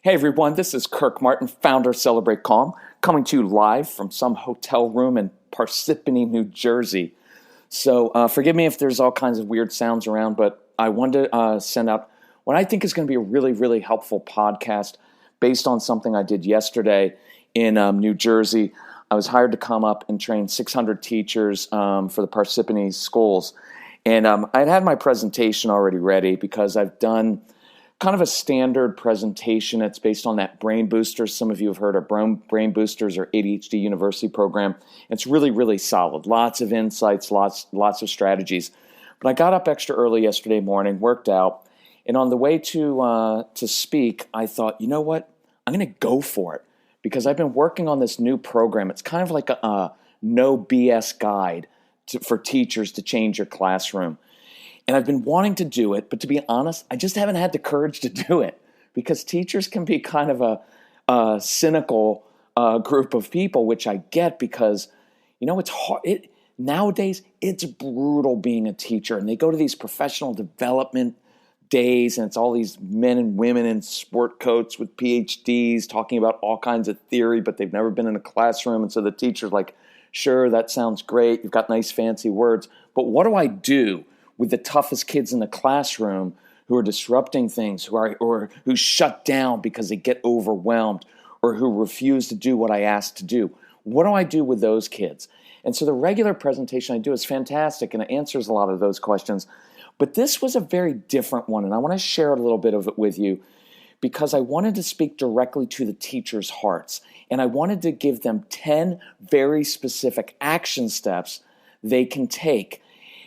Hey everyone, this is Kirk Martin, founder of Celebrate Calm, coming to you live from some hotel room in Parsippany, New Jersey. So forgive me if there's all kinds of weird sounds around, but I wanted to send out what I think is going to be a really, really helpful podcast based on something I did yesterday in New Jersey. I was hired to come up and train 600 teachers for the Parsippany schools. And I'd had my presentation already ready because I've done kind of a standard presentation. It's based on that Brain Boosters. Some of you have heard of Brain Boosters or ADHD University program. It's really, really solid. Lots of insights, lots of strategies. But I got up extra early yesterday morning, worked out, and on the way to speak, I thought, you know what? I'm going to go for it because I've been working on this new program. It's kind of like a no BS guide for teachers to change your classroom. And I've been wanting to do it, but to be honest, I just haven't had the courage to do it because teachers can be kind of a cynical group of people, which I get because, it's hard. Nowadays, it's brutal being a teacher. And they go to these professional development days, and it's all these men and women in sport coats with PhDs talking about all kinds of theory, but they've never been in a classroom. And so the teacher's like, sure, that sounds great. You've got nice, fancy words. But what do I do with the toughest kids in the classroom who are disrupting things, who shut down because they get overwhelmed or who refuse to do what I asked to do? What do I do with those kids? And so the regular presentation I do is fantastic and it answers a lot of those questions. But this was a very different one, and I want to share a little bit of it with you because I wanted to speak directly to the teachers' hearts, and I wanted to give them 10 very specific action steps they can take.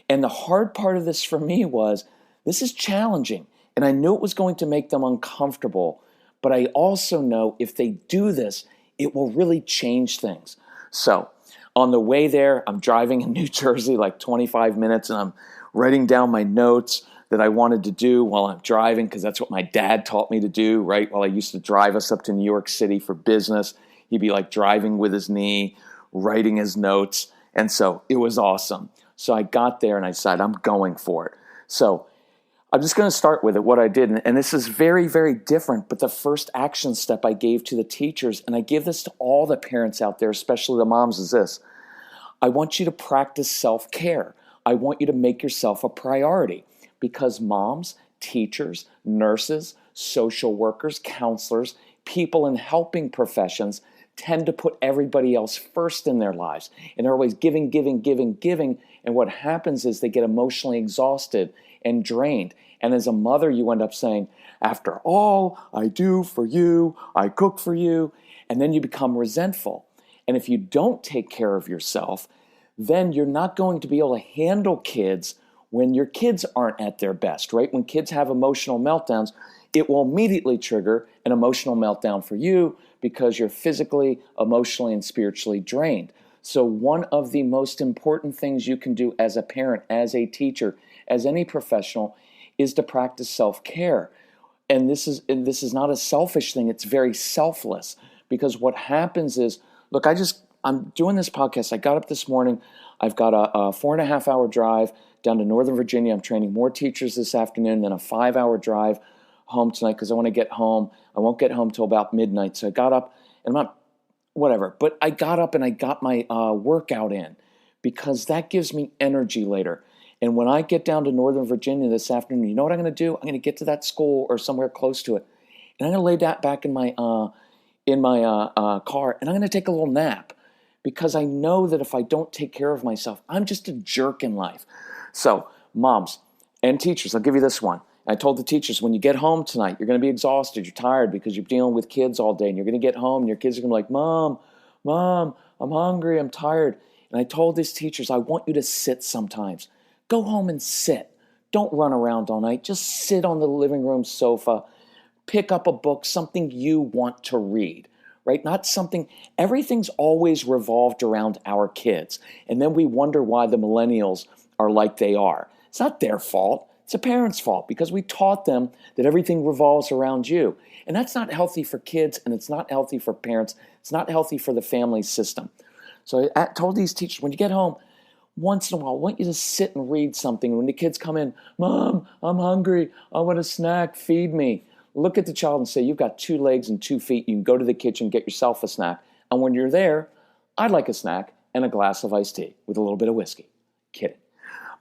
And the hard part of this for me was, this is challenging, and I knew it was going to make them uncomfortable, but I also know if they do this, it will really change things. So on the way there, I'm driving in New Jersey like 25 minutes, and I'm writing down my notes that I wanted to do while I'm driving, because that's what my dad taught me to do, right? While I used to drive us up to New York City for business, he'd be like driving with his knee, writing his notes, and so it was awesome. So I got there and I decided I'm going for it. So I'm just going to start with it, what I did. And this is very, very different. But the first action step I gave to the teachers, and I give this to all the parents out there, especially the moms, is this. I want you to practice self-care. I want you to make yourself a priority because moms, teachers, nurses, social workers, counselors, people in helping professions tend to put everybody else first in their lives. And they're always giving. And what happens is they get emotionally exhausted and drained. And as a mother, you end up saying, after all I do for you, I cook for you. And then you become resentful. And if you don't take care of yourself, then you're not going to be able to handle kids when your kids aren't at their best, right? When kids have emotional meltdowns, it will immediately trigger an emotional meltdown for you because you're physically, emotionally, and spiritually drained. So one of the most important things you can do as a parent, as a teacher, as any professional, is to practice self-care. And this is not a selfish thing. It's very selfless because what happens is, look, I'm doing this podcast. I got up this morning. I've got a 4.5 hour drive down to Northern Virginia. I'm training more teachers this afternoon, then a 5-hour drive home tonight because I want to get home. I won't get home till about midnight. So I got up and I'm not, whatever. But I got up and I got my workout in because that gives me energy later. And when I get down to Northern Virginia this afternoon, you know what I'm going to do? I'm going to get to that school or somewhere close to it. And I'm going to lay that back in my car and I'm going to take a little nap because I know that if I don't take care of myself, I'm just a jerk in life. So moms and teachers, I'll give you this one. I told the teachers, when you get home tonight, you're going to be exhausted. You're tired because you're dealing with kids all day. And you're going to get home and your kids are going to be like, Mom, I'm hungry. I'm tired. And I told these teachers, I want you to sit sometimes. Go home and sit. Don't run around all night. Just sit on the living room sofa. Pick up a book, something you want to read, right? Not something, everything's always revolved around our kids. And then we wonder why the millennials are like they are. It's not their fault. It's a parent's fault because we taught them that everything revolves around you. And that's not healthy for kids, and it's not healthy for parents. It's not healthy for the family system. So I told these teachers, when you get home, once in a while, I want you to sit and read something. When the kids come in, Mom, I'm hungry. I want a snack. Feed me. Look at the child and say, you've got 2 legs and 2 feet. You can go to the kitchen, get yourself a snack. And when you're there, I'd like a snack and a glass of iced tea with a little bit of whiskey. Kidding.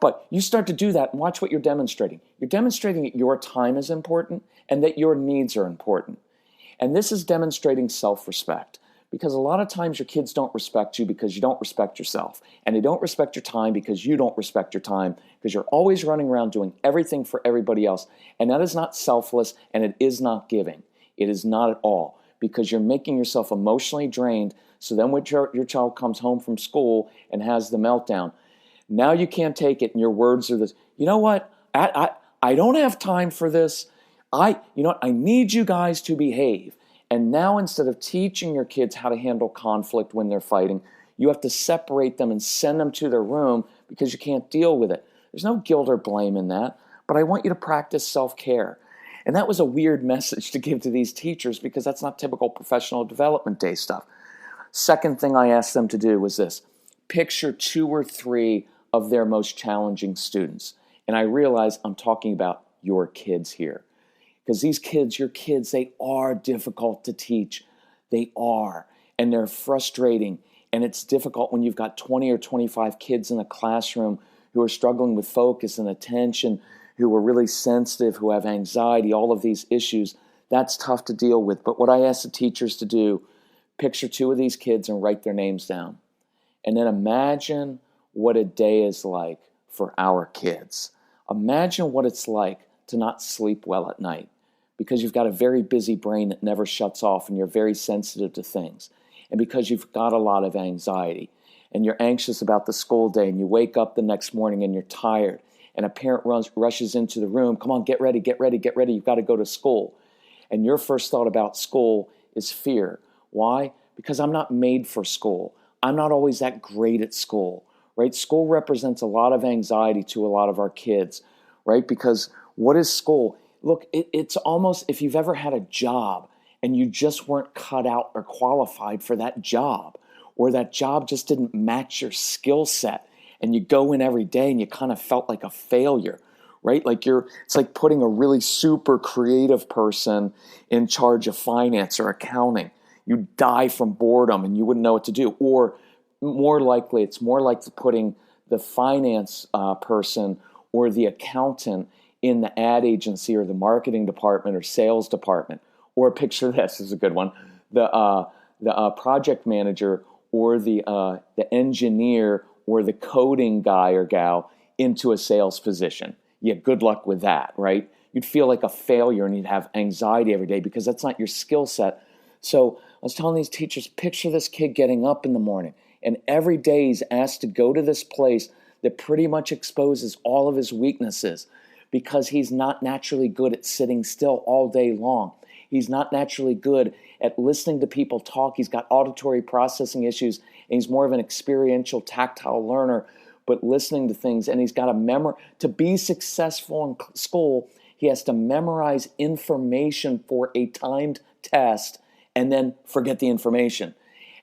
But you start to do that and watch what you're demonstrating. You're demonstrating that your time is important and that your needs are important. And this is demonstrating self-respect. Because a lot of times your kids don't respect you because you don't respect yourself. And they don't respect your time because you don't respect your time, because you're always running around doing everything for everybody else. And that is not selfless, and it is not giving. It is not at all, because you're making yourself emotionally drained. So then when your child comes home from school and has the meltdown, now you can't take it, and your words are this, you know what, I don't have time for this. I need you guys to behave. And now instead of teaching your kids how to handle conflict when they're fighting, you have to separate them and send them to their room because you can't deal with it. There's no guilt or blame in that, but I want you to practice self-care. And that was a weird message to give to these teachers because that's not typical professional development day stuff. Second thing I asked them to do was this: picture 2 or 3 of their most challenging students. And I realize I'm talking about your kids here. Because these kids, your kids, they are difficult to teach. They are. And they're frustrating. And it's difficult when you've got 20 or 25 kids in a classroom who are struggling with focus and attention, who are really sensitive, who have anxiety, all of these issues. That's tough to deal with. But what I ask the teachers to do, picture 2 of these kids and write their names down. And then imagine what a day is like for our kids. Imagine what it's like to not sleep well at night, because you've got a very busy brain that never shuts off and you're very sensitive to things. And because you've got a lot of anxiety and you're anxious about the school day and you wake up the next morning and you're tired and a parent rushes into the room, come on, get ready, you've got to go to school. And your first thought about school is fear. Why? Because I'm not made for school. I'm not always that great at school, right? School represents a lot of anxiety to a lot of our kids, right? Because what is school? Look, it's almost, if you've ever had a job and you just weren't cut out or qualified for that job, or that job just didn't match your skill set, and you go in every day and you kind of felt like a failure, right? Like it's like putting a really super creative person in charge of finance or accounting. You die from boredom and you wouldn't know what to do. Or it's more like putting the finance person or the accountant in the ad agency or the marketing department or sales department. Or picture this is a good one: the project manager or the engineer or the coding guy or gal into a sales position. Yeah, good luck with that, right? You'd feel like a failure and you'd have anxiety every day because that's not your skill set. So I was telling these teachers, picture this kid getting up in the morning and every day he's asked to go to this place that pretty much exposes all of his weaknesses, because he's not naturally good at sitting still all day long. He's not naturally good at listening to people talk. He's got auditory processing issues, and he's more of an experiential, tactile learner, but listening to things. And he's got to be successful in school, he has to memorize information for a timed test and then forget the information.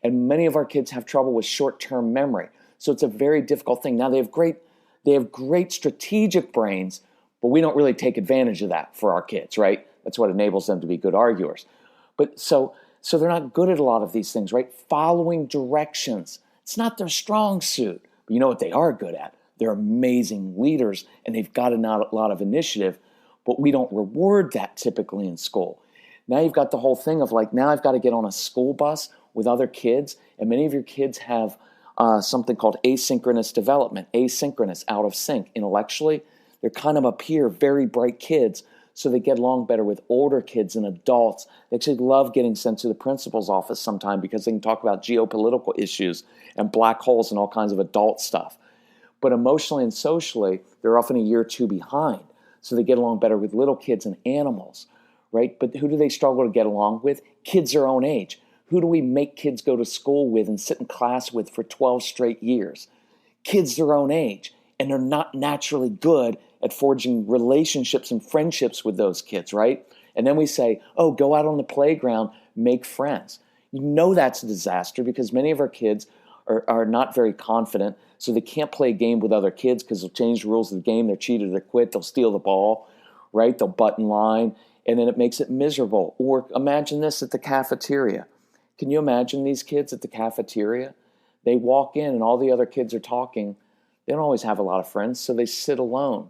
And many of our kids have trouble with short-term memory. So it's a very difficult thing. Now they have great strategic brains, but we don't really take advantage of that for our kids, right? That's what enables them to be good arguers. But so they're not good at a lot of these things, right? Following directions. It's not their strong suit. But you know what they are good at? They're amazing leaders, and they've got a lot of initiative, but we don't reward that typically in school. Now you've got the whole thing of like, now I've got to get on a school bus with other kids, and many of your kids have something called asynchronous development, asynchronous, out of sync intellectually. They're kind of up here, very bright kids, so they get along better with older kids and adults. They actually love getting sent to the principal's office sometime because they can talk about geopolitical issues and black holes and all kinds of adult stuff. But emotionally and socially, they're often a year or two behind, so they get along better with little kids and animals, right? But who do they struggle to get along with? Kids their own age. Who do we make kids go to school with and sit in class with for 12 straight years? Kids their own age. And they're not naturally good at forging relationships and friendships with those kids, right? And then we say, oh, go out on the playground, make friends. You know that's a disaster because many of our kids are not very confident, so they can't play a game with other kids because they'll change the rules of the game, they're cheated, they're quit, they'll steal the ball, right? They'll butt in line. and then it makes it miserable. Or imagine this at the cafeteria. Can you imagine these kids at the cafeteria? They walk in and all the other kids are talking. They don't always have a lot of friends, so they sit alone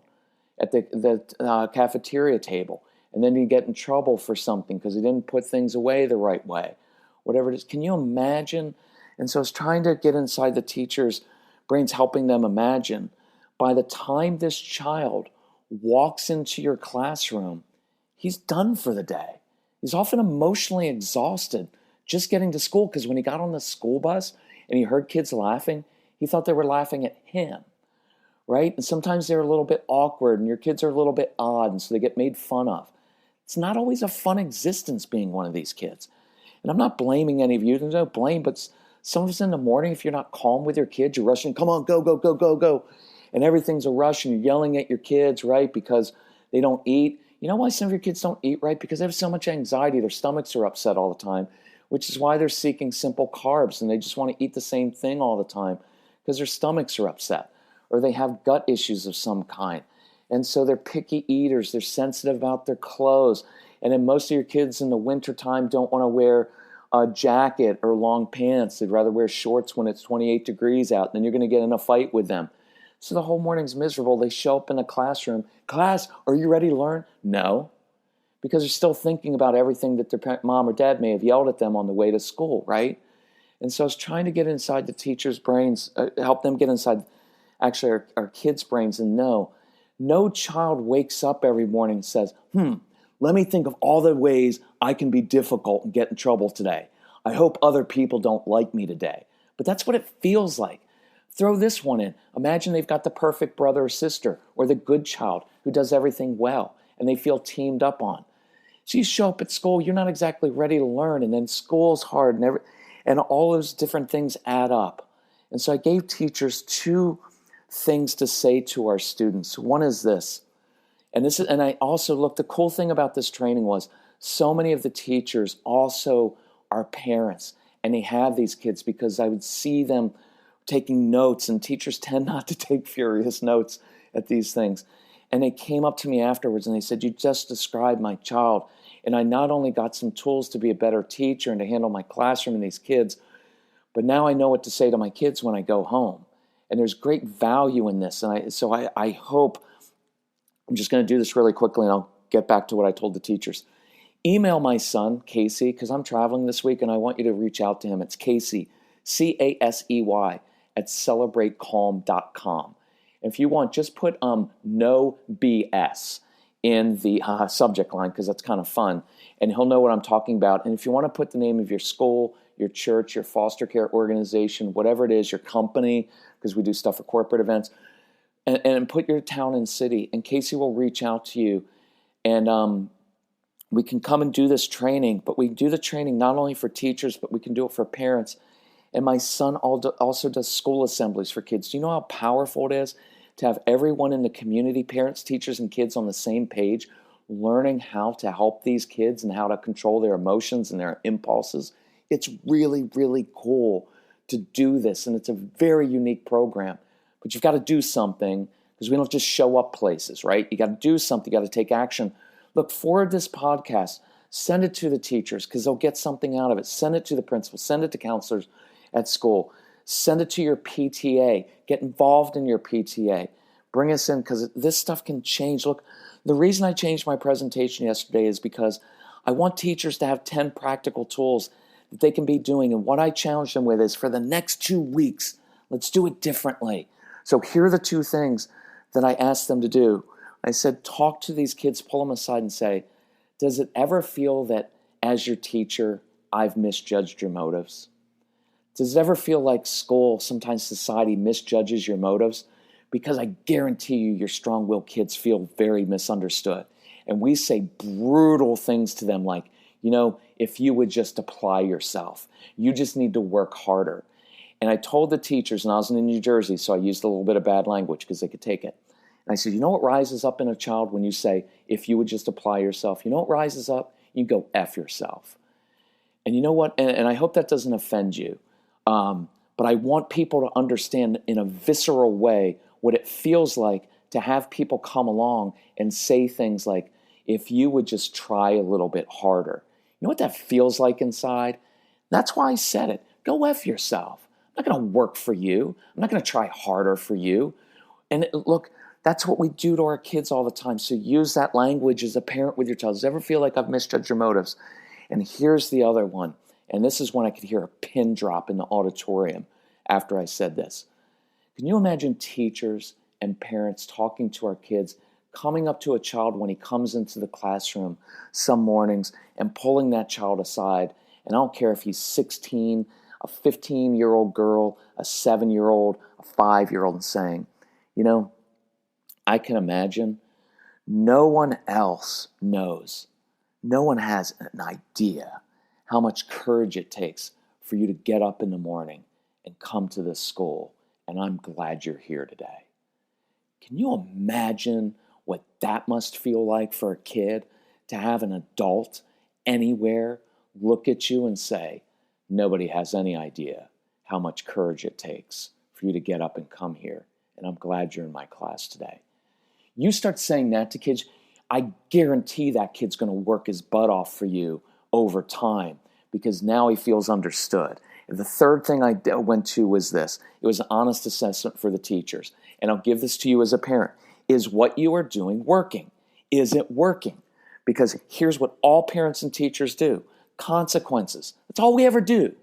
at the cafeteria table. And then you get in trouble for something because you didn't put things away the right way. Whatever it is. Can you imagine? And so I was trying to get inside the teachers' brains, helping them imagine. By the time this child walks into your classroom, he's done for the day. He's often emotionally exhausted just getting to school, because when he got on the school bus and he heard kids laughing, he thought they were laughing at him, right? And sometimes they're a little bit awkward and your kids are a little bit odd, and so they get made fun of. It's not always a fun existence being one of these kids. And I'm not blaming any of you. There's no blame, but some of us in the morning, if you're not calm with your kids, you're rushing, come on, go, go, go, go, go. And everything's a rush, and you're yelling at your kids, right, because they don't eat. You know why some of your kids don't eat right? Because they have so much anxiety. Their stomachs are upset all the time, which is why they're seeking simple carbs, and they just want to eat the same thing all the time because their stomachs are upset, or they have gut issues of some kind. And so they're picky eaters. They're sensitive about their clothes. And then most of your kids in the wintertime don't want to wear a jacket or long pants. They'd rather wear shorts when it's 28 degrees out. And then you're going to get in a fight with them. So the whole morning's miserable. They show up in the classroom. Class, are you ready to learn? No. Because they're still thinking about everything that their mom or dad may have yelled at them on the way to school, right? And so I was trying to get inside the teachers' brains, help them get inside actually our kids' brains and know. No child wakes up every morning and says, let me think of all the ways I can be difficult and get in trouble today. I hope other people don't like me today. But that's what it feels like. Throw this one in. Imagine they've got the perfect brother or sister, or the good child who does everything well and they feel teamed up on. So you show up at school, you're not exactly ready to learn, and then school's hard, and all those different things add up. And so I gave teachers two things to say to our students. One is this, and I also looked, the cool thing about this training was so many of the teachers also are parents, and they have these kids, because I would see them taking notes, and teachers tend not to take furious notes at these things. And they came up to me afterwards and they said, you just described my child. And I not only got some tools to be a better teacher and to handle my classroom and these kids, but now I know what to say to my kids when I go home. And there's great value in this. And so I hope, I'm just going to do this really quickly and I'll get back to what I told the teachers. Email my son, Casey, because I'm traveling this week and I want you to reach out to him. It's Casey, Casey, at celebratecalm.com. If you want, just put no BS in the subject line, because that's kind of fun, and he'll know what I'm talking about. And if you want to put the name of your school, your church, your foster care organization, whatever it is, your company, because we do stuff for corporate events, and put your town and city, and Casey will reach out to you, and we can come and do this training. But we do the training not only for teachers, but we can do it for parents. And my son also does school assemblies for kids. Do you know how powerful it is to have everyone in the community, parents, teachers, and kids on the same page, learning how to help these kids and how to control their emotions and their impulses? It's really, really cool to do this, and it's a very unique program. But you've got to do something, because we don't just show up places, right? You got to do something. You got to take action. Look, forward this podcast. Send it to the teachers, because they'll get something out of it. Send it to the principal. Send it to counselors at school. Send it to your PTA. Get involved in your PTA. Bring us in, because this stuff can change. Look, the reason I changed my presentation yesterday is because I want teachers to have 10 practical tools that they can be doing. And what I challenged them with is, for the next 2 weeks, let's do it differently. So here are the two things that I asked them to do. I said, talk to these kids, pull them aside and say, does it ever feel that as your teacher, I've misjudged your motives? Does it ever feel like school, sometimes society, misjudges your motives? Because I guarantee you, your strong-willed kids feel very misunderstood. And we say brutal things to them like, if you would just apply yourself, you just need to work harder. And I told the teachers, and I was in New Jersey, so I used a little bit of bad language because they could take it. And I said, you know what rises up in a child when you say, if you would just apply yourself? You know what rises up? You go F yourself. And you know what? And I hope that doesn't offend you. But I want people to understand in a visceral way what it feels like to have people come along and say things like, if you would just try a little bit harder. You know what that feels like inside? That's why I said it. Go F yourself. I'm not going to work for you. I'm not going to try harder for you. And look, that's what we do to our kids all the time. So use that language as a parent with your child. Does it ever feel like I've misjudged your motives? And here's the other one. And this is when I could hear a pin drop in the auditorium after I said this. Can you imagine teachers and parents talking to our kids, coming up to a child when he comes into the classroom some mornings and pulling that child aside? And I don't care if he's 16, a 15-year-old girl, a 7-year-old, a 5-year-old, and saying, you know, I can imagine no one else knows, no one has an idea how much courage it takes for you to get up in the morning and come to this school, and I'm glad you're here today. Can you imagine what that must feel like for a kid to have an adult anywhere look at you and say, nobody has any idea how much courage it takes for you to get up and come here, and I'm glad you're in my class today. You start saying that to kids, I guarantee that kid's going to work his butt off for you over time because now he feels understood. And the third thing I went to was this. It was an honest assessment for the teachers. And I'll give this to you as a parent. Is what you are doing working? Is it working? Because here's what all parents and teachers do. Consequences. That's all we ever do.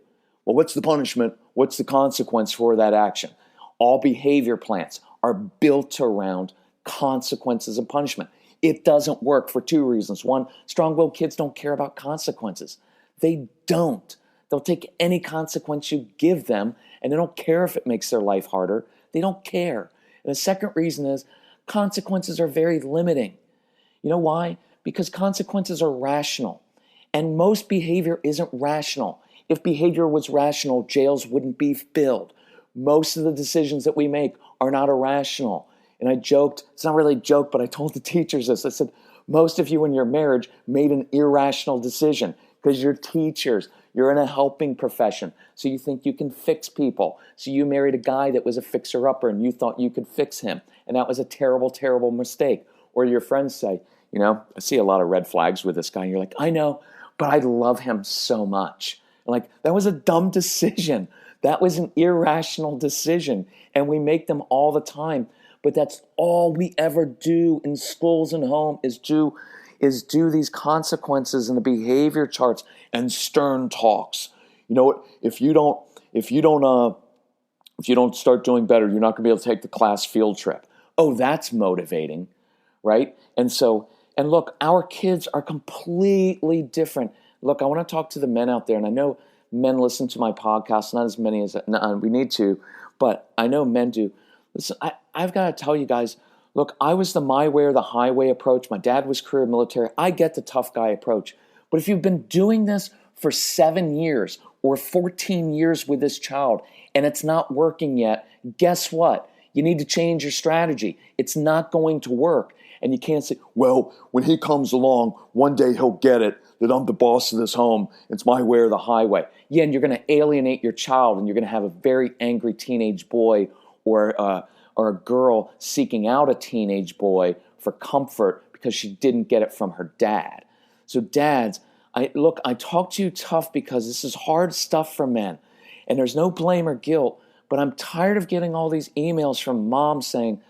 Well, what's the punishment? What's the consequence for that action? All behavior plans are built around consequences and punishment. It doesn't work for two reasons. One, strong-willed kids don't care about consequences. They don't. They'll take any consequence you give them, and they don't care if it makes their life harder. They don't care. And the second reason is consequences are very limiting. You know why? Because consequences are rational, and most behavior isn't rational. If behavior was rational, jails wouldn't be filled. Most of the decisions that we make are not irrational. And I joked, it's not really a joke, but I told the teachers this. I said, most of you in your marriage made an irrational decision because you're teachers. You're in a helping profession. So you think you can fix people. So you married a guy that was a fixer-upper and you thought you could fix him. And that was a terrible, terrible mistake. Or your friends say, you know, I see a lot of red flags with this guy. And you're like, I know, but I love him so much. And like, that was a dumb decision. That was an irrational decision. And we make them all the time. But that's all we ever do in schools and home is do these consequences and the behavior charts and stern talks. You know what? If you don't start doing better, you're not going to be able to take the class field trip. Oh, that's motivating, right? And look, our kids are completely different. Look, I want to talk to the men out there, and I know men listen to my podcast, not as many as we need to, but I know men do. Listen, I've got to tell you guys, look, I was the my way or the highway approach. My dad was career military. I get the tough guy approach. But if you've been doing this for 7 years or 14 years with this child and it's not working yet, guess what? You need to change your strategy. It's not going to work. And you can't say, well, when he comes along, one day he'll get it, that I'm the boss of this home. It's my way or the highway. Yeah, and you're going to alienate your child and you're going to have a very angry teenage boy or a girl seeking out a teenage boy for comfort because she didn't get it from her dad. So dads, I talk to you tough because this is hard stuff for men. And there's no blame or guilt, but I'm tired of getting all these emails from moms saying,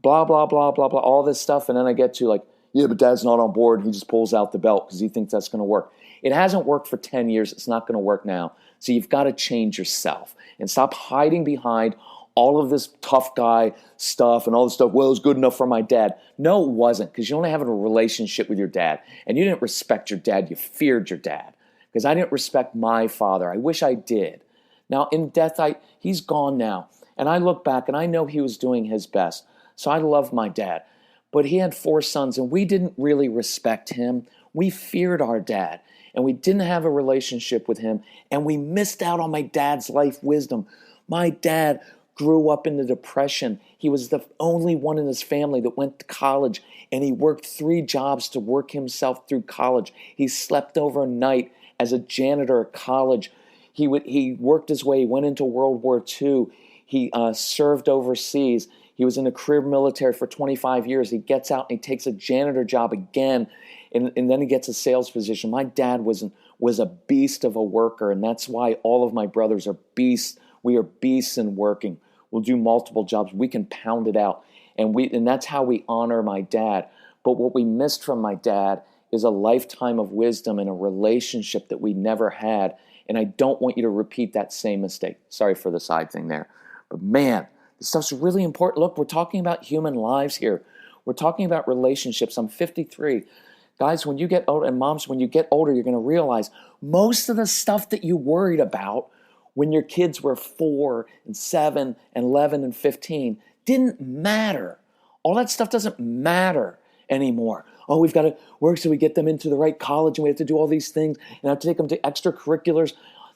blah, blah, blah, blah, blah, all this stuff. And then I get to like, yeah, but dad's not on board. He just pulls out the belt because he thinks that's going to work. It hasn't worked for 10 years. It's not going to work now. So you've got to change yourself and stop hiding behind all of this tough guy stuff and all this stuff. Well, it was good enough for my dad. No, it wasn't, because you only have a relationship with your dad. And you didn't respect your dad. You feared your dad. Because I didn't respect my father. I wish I did. Now, in death, he's gone now. And I look back and I know he was doing his best. So I love my dad. But he had 4 sons and we didn't really respect him. We feared our dad. And we didn't have a relationship with him. And we missed out on my dad's life wisdom. My dad grew up in the Depression. He was the only one in his family that went to college, and he worked 3 jobs to work himself through college. He slept overnight as a janitor at college. He worked his way, he went into World War II. He served overseas. He was in the career military for 25 years. He gets out and he takes a janitor job again, and then he gets a sales position. My dad was a beast of a worker, and that's why all of my brothers are beasts. We are beasts in working. We'll do multiple jobs. We can pound it out, and that's how we honor my dad. But what we missed from my dad is a lifetime of wisdom and a relationship that we never had. And I don't want you to repeat that same mistake. Sorry for the side thing there. But man, this stuff's really important. Look, we're talking about human lives here. We're talking about relationships. I'm 53. Guys, when you get older, and moms, when you get older, you're going to realize most of the stuff that you worried about when your kids were 4 and 7 and 11 and 15 didn't matter. All that stuff doesn't matter anymore. Oh, we've got to work so we get them into the right college, and we have to do all these things, and I have to take them to extracurriculars.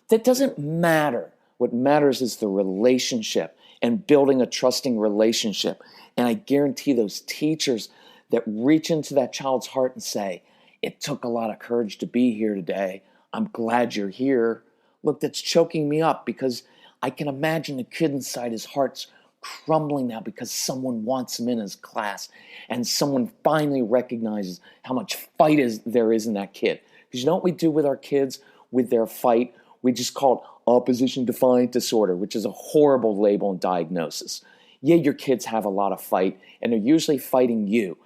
That doesn't matter. What matters is the relationship and building a trusting relationship. And I guarantee those teachers that reach into that child's heart and say, it took a lot of courage to be here today. I'm glad you're here. Look, that's choking me up because I can imagine the kid inside his heart's crumbling now because someone wants him in his class and someone finally recognizes how much fight there is in that kid. Because you know what we do with our kids with their fight? We just call it opposition defiant disorder, which is a horrible label and diagnosis. Yeah, your kids have a lot of fight and they're usually fighting you,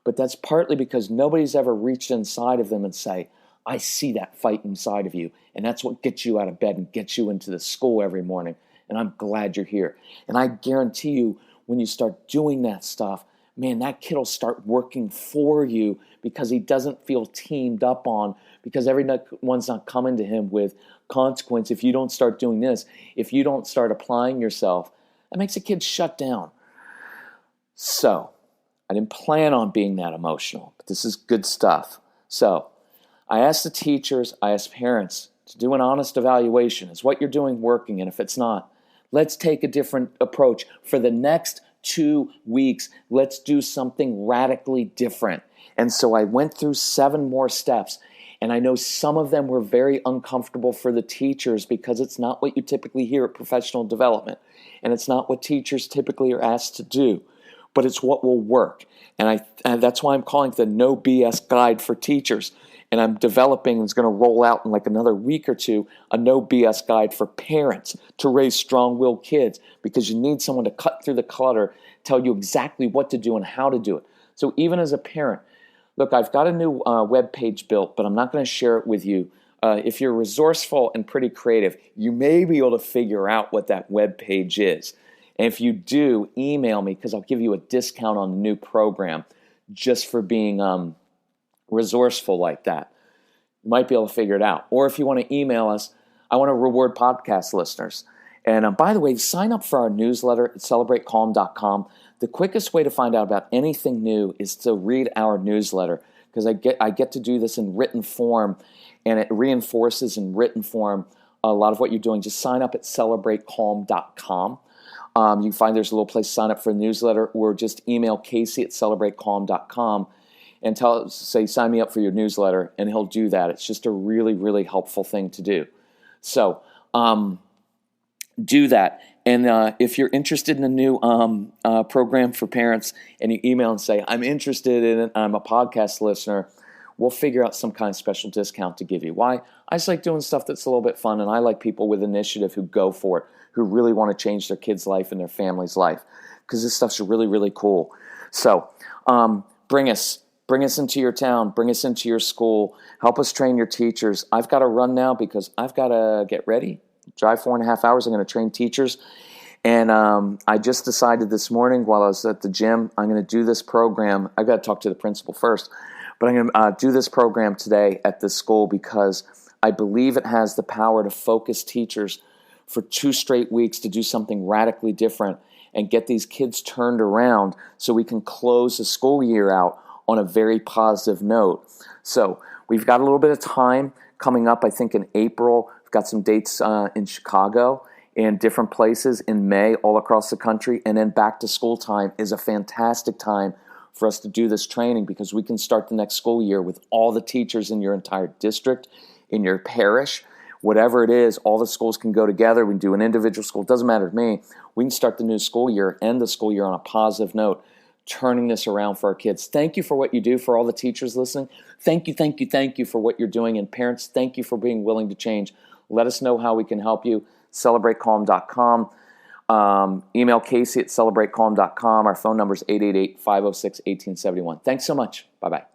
but that's partly because nobody's ever reached inside of them and say, I see that fight inside of you, and that's what gets you out of bed and gets you into the school every morning. And I'm glad you're here. And I guarantee you, when you start doing that stuff, man, that kid will start working for you because he doesn't feel teamed up on, because everyone's not coming to him with consequence. If you don't start doing this, if you don't start applying yourself, that makes a kid shut down. So I didn't plan on being that emotional, but this is good stuff. So I asked the teachers, I asked parents to do an honest evaluation. Is what you're doing working? And if it's not, let's take a different approach. For the next 2 weeks, let's do something radically different. And so I went through 7 more steps. And I know some of them were very uncomfortable for the teachers because it's not what you typically hear at professional development. And it's not what teachers typically are asked to do. But it's what will work. And that's why I'm calling it the No BS Guide for Teachers. And I'm developing, it's going to roll out in like another week or two, a no BS guide for parents to raise strong-willed kids, because you need someone to cut through the clutter, tell you exactly what to do and how to do it. So even as a parent, look, I've got a new web page built, but I'm not going to share it with you. If you're resourceful and pretty creative, you may be able to figure out what that web page is. And if you do, email me, because I'll give you a discount on the new program just for being resourceful like that. You might be able to figure it out. Or if you want to email us, I want to reward podcast listeners. And by the way, sign up for our newsletter at celebratecalm.com. The quickest way to find out about anything new is to read our newsletter, because I get to do this in written form, and it reinforces in written form a lot of what you're doing. Just sign up at celebratecalm.com. You can find there's a little place to sign up for a newsletter, or just email Casey at celebratecalm.com. and say, sign me up for your newsletter, and he'll do that. It's just a really, really helpful thing to do. So do that. And if you're interested in a new program for parents, and you email and say, I'm interested in it, I'm a podcast listener, we'll figure out some kind of special discount to give you. Why? I just like doing stuff that's a little bit fun, and I like people with initiative who go for it, who really want to change their kid's life and their family's life, because this stuff's really, really cool. So bring us into your town, bring us into your school, help us train your teachers. I've got to run now because I've got to get ready, drive 4.5 hours. I'm going to train teachers. And I just decided this morning while I was at the gym, I'm going to do this program. I've got to talk to the principal first, but I'm going to do this program today at this school because I believe it has the power to focus teachers for 2 straight weeks to do something radically different and get these kids turned around so we can close the school year out on a very positive note. So we've got a little bit of time coming up, I think in April. We've got some dates in Chicago and different places in May all across the country. And then back to school time is a fantastic time for us to do this training, because we can start the next school year with all the teachers in your entire district, in your parish. whatever it is, all the schools can go together. We can do an individual school. It doesn't matter to me. We can start the new school year, end the school year on a positive note, turning this around for our kids. Thank you for what you do. For all the teachers listening, thank you for what you're doing. And parents, thank you for being willing to change. Let us know how we can help you. CelebrateCalm.com. Email Casey at CelebrateCalm.com. Our phone number is 888-506-1871. Thanks so much. Bye-bye.